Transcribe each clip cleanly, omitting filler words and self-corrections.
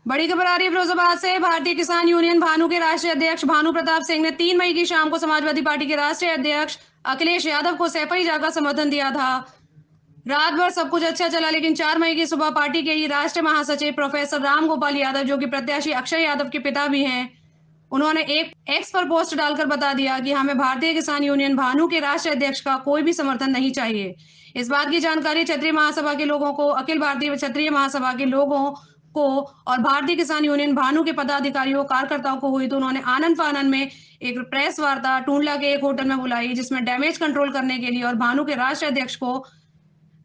बड़ी खबर आ रही है फिरोजाबाद से। भारतीय किसान यूनियन भानु के राष्ट्रीय अध्यक्ष भानु प्रताप सिंह ने 3 मई की शाम को समाजवादी पार्टी के राष्ट्रीय अध्यक्ष अखिलेश यादव को सैफई जाकर समर्थन दिया था। रात भर सब कुछ अच्छा चला, लेकिन 4 मई की सुबह पार्टी के ही राष्ट्रीय महासचिव प्रोफेसर राम गोपाल यादव, जो कि प्रत्याशी अक्षय यादव के पिता भी हैं, उन्होंने एक एक्स पर पोस्ट डालकर बता दिया कि हमें भारतीय किसान यूनियन भानु के राष्ट्रीय अध्यक्ष का कोई भी समर्थन नहीं चाहिए। इस बात की जानकारी क्षत्रिय महासभा के लोगों को, अखिल भारतीय क्षत्रिय महासभा के लोगों को और भारतीय किसान यूनियन भानु के पदाधिकारियों कार्यकर्ताओं को हुई, तो उन्होंने आनंद फानन में एक प्रेस वार्ता टूंडला के एक होटल में बुलाई, जिसमें डैमेज कंट्रोल करने के लिए और भानु के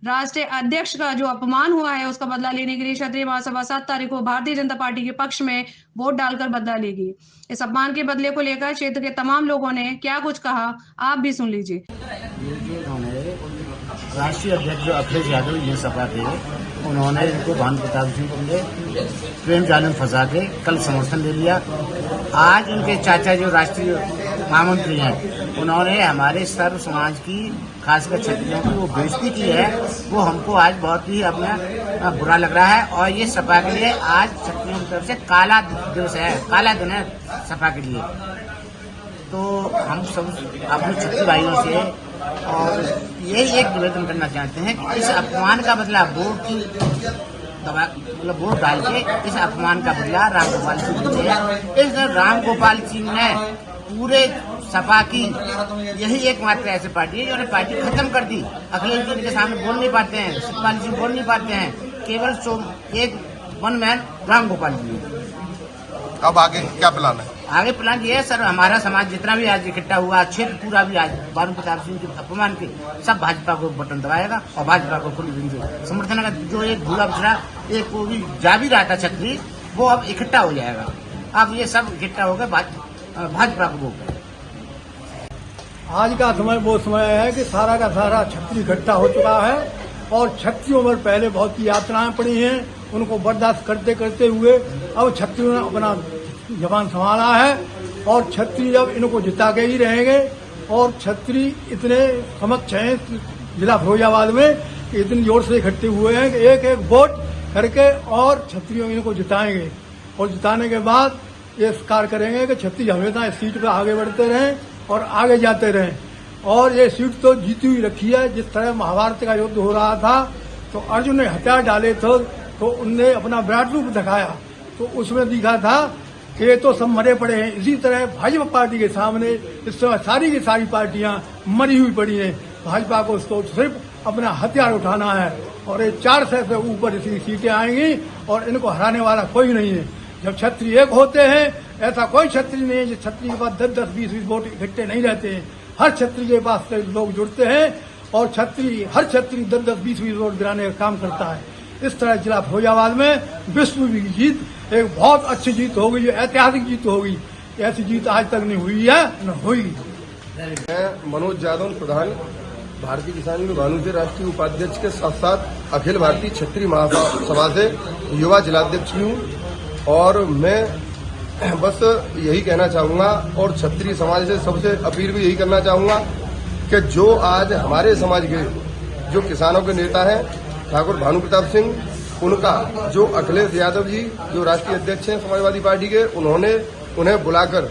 राष्ट्रीय अध्यक्ष का जो अपमान हुआ है उसका बदला लेने के लिए क्षत्रिय महासभा 7 तारीख को भारतीय जनता पार्टी के पक्ष में वोट डालकर बदला लेगी। इस अपमान के बदले को लेकर क्षेत्र के तमाम लोगों ने क्या कुछ कहा, आप भी सुन लीजिए। राष्ट्रीय अध्यक्ष जो अखिलेश यादव ये सपा के, उन्होंने इनको भानु प्रताप सिंह को प्रेम जाल में फंसा के कल समर्थन ले लिया। आज उनके चाचा जो राष्ट्रीय महामंत्री हैं, उन्होंने हमारे सर्व समाज की, खासकर क्षत्रियों की वो बेइज्जती की है। वो हमको आज बहुत ही अपना बुरा लग रहा है और ये सपा के लिए आज क्षत्रियों की तरफ से काला दिवस है, काला दिन है सपा के लिए। तो हम सब अपने क्षत्रिय भाइयों से और यही एक निवेदन करना चाहते हैं कि इस अपमान का बदला वोट डाल के इस अपमान का बदला राम गोपाल सिंह ने। इस राम गोपाल सिंह ने पूरे सपा की यही एकमात्र ऐसी पार्टी है जिन्होंने पार्टी खत्म कर दी। अखिलेश जी के सामने बोल नहीं पाते हैं, सतपाल जी बोल नहीं पाते हैं, केवल एक वन मैन राम गोपाल जी। अब आगे क्या प्लान है? आगे प्लान ये है सर, हमारा समाज जितना भी आज इकट्ठा हुआ, क्षेत्र पूरा भी आज भानु प्रताप सिंह के अपमान के सब भाजपा को बटन दबाएगा और भाजपा को खुली दिल से समर्थन का। जो एक भूला पिछड़ा एक को भी जा भी रहा था छत्री, वो अब इकट्ठा हो जाएगा। अब ये सब इकट्ठा हो गए भाजपा को वोट। आज का समय वो समय है कि सारा का सारा छत्री इकट्ठा हो चुका है और छत्रियों में पहले बहुत सी यातनाएं पड़ी हैं, उनको बर्दाश्त करते करते हुए अब छत्रियों ने अपना जबान संभाला है और छत्री अब इनको जिता के ही रहेंगे। और छत्री इतने समक्ष हैं जिला फिरोजाबाद में कि इतनी जोर से इकट्ठे हुए हैं कि एक एक वोट करके और छत्रियों इनको जिताएंगे और जिताने के बाद ये कार्य करेंगे कि छत्री हमेशा इस सीट पर आगे बढ़ते रहें और आगे जाते रहें। और ये सीट तो जीती हुई रखी है। जिस तरह महाभारत का युद्ध हो रहा था तो अर्जुन ने हथियार डाले थे तो उनने अपना विराट रूप दिखाया, तो उसमें दिखा था कि ये तो सब मरे पड़े हैं। इसी तरह भाजपा पार्टी के सामने इस समय सारी की सारी पार्टियां मरी हुई पड़ी हैं। भाजपा को उसको सिर्फ अपना हथियार उठाना है और ये 400 से ऊपर इसी सीटें आएंगी और इनको हराने वाला कोई नहीं है। जब छत्री एक होते हैं, ऐसा कोई छत्री नहीं है जिस छत्री के पास 10-10, 20-20 वोट इकट्ठे नहीं रहते हैं। हर छत्री के पास से लोग जुड़ते हैं और हर छत्री 10-10, 20-20 वोट गिराने का काम करता है। इस तरह जिला फिरोजाबाद में विश्व की जीत एक बहुत अच्छी जीत होगी, जो ऐतिहासिक जीत होगी। ऐसी जीत आज तक नहीं हुई है, न होगी। मैं मनोज यादव, प्रधान भारतीय किसान यूनियन भानु के राष्ट्रीय उपाध्यक्ष के साथ साथ अखिल भारतीय क्षत्रिय महासभा से युवा जिलाध्यक्ष भी हूँ। और मैं बस यही कहना चाहूंगा और क्षत्रिय समाज से सबसे अपील भी यही करना चाहूंगा कि जो आज हमारे समाज के जो किसानों के नेता हैं ठाकुर भानु प्रताप सिंह, उनका जो अखिलेश यादव जी जो राष्ट्रीय अध्यक्ष हैं समाजवादी पार्टी के, उन्होंने उन्हें बुलाकर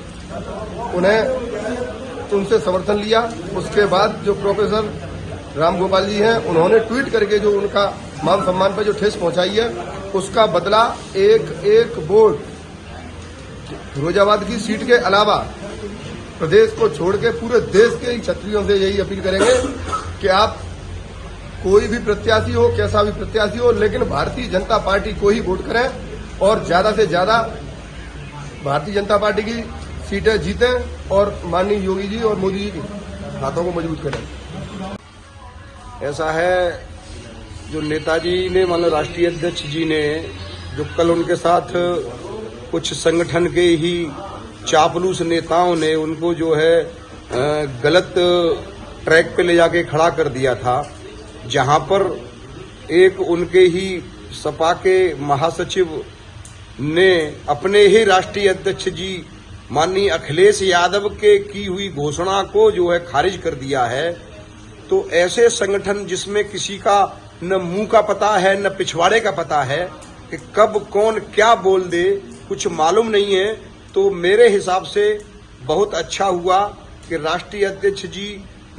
उनसे समर्थन लिया। उसके बाद जो प्रोफेसर राम गोपाल जी हैं, उन्होंने ट्वीट करके जो उनका मान सम्मान पर जो ठेस पहुंचाई है, उसका बदला एक वोट फिरोजाबाद की सीट के अलावा प्रदेश को छोड़ के पूरे देश के क्षत्रियों से यही अपील करेंगे कि आप कोई भी प्रत्याशी हो, कैसा भी प्रत्याशी हो, लेकिन भारतीय जनता पार्टी को ही वोट करें और ज्यादा से ज्यादा भारतीय जनता पार्टी की सीटें जीतें और माननीय योगी जी और मोदी जी के हाथों को मजबूत करें। ऐसा है, जो नेताजी ने मानो राष्ट्रीय अध्यक्ष जी ने जो कल उनके साथ कुछ संगठन के ही चापलूस नेताओं ने उनको जो है गलत ट्रैक पे ले जाके खड़ा कर दिया था, जहां पर एक उनके ही सपा के महासचिव ने अपने ही राष्ट्रीय अध्यक्ष जी माननीय अखिलेश यादव के की हुई घोषणा को जो है खारिज कर दिया है। तो ऐसे संगठन जिसमें किसी का न मुंह का पता है न पिछवाड़े का पता है, कि कब कौन क्या बोल दे कुछ मालूम नहीं है। तो मेरे हिसाब से बहुत अच्छा हुआ कि राष्ट्रीय अध्यक्ष जी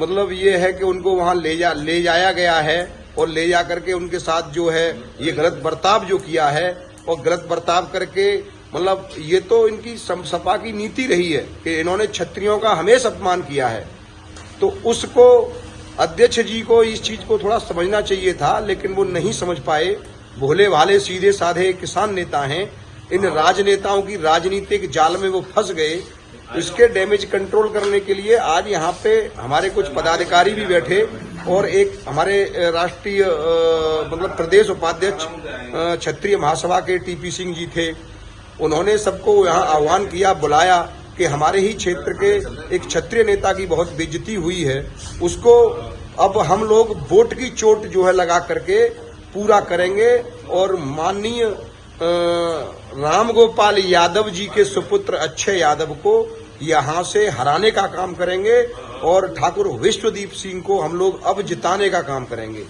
मतलब ये है कि उनको वहां ले जाया गया है और ले जा करके उनके साथ जो है ये गलत बर्ताव जो किया है और गलत बर्ताव करके मतलब ये तो इनकी सपा की नीति रही है कि इन्होंने क्षत्रियों का हमेशा अपमान किया है। तो उसको अध्यक्ष जी को इस चीज को थोड़ा समझना चाहिए था, लेकिन वो नहीं समझ पाए। भोले भाले सीधे साधे किसान नेता हैं, इन राजनेताओं की राजनीतिक जाल में वो फंस गए। इसके डैमेज कंट्रोल करने के लिए आज यहाँ पे हमारे कुछ पदाधिकारी भी बैठे और एक हमारे राष्ट्रीय मतलब प्रदेश उपाध्यक्ष क्षत्रिय महासभा के टीपी सिंह जी थे। उन्होंने सबको यहाँ आह्वान किया, बुलाया कि हमारे ही क्षेत्र के एक क्षत्रिय नेता की बहुत बेइज्जती हुई है, उसको अब हम लोग वोट की चोट जो है लगा करके पूरा करेंगे और माननीय रामगोपाल यादव जी के सुपुत्र अक्षय यादव को यहाँ से हराने का काम करेंगे और ठाकुर विश्वदीप सिंह को हम लोग अब जिताने का काम करेंगे।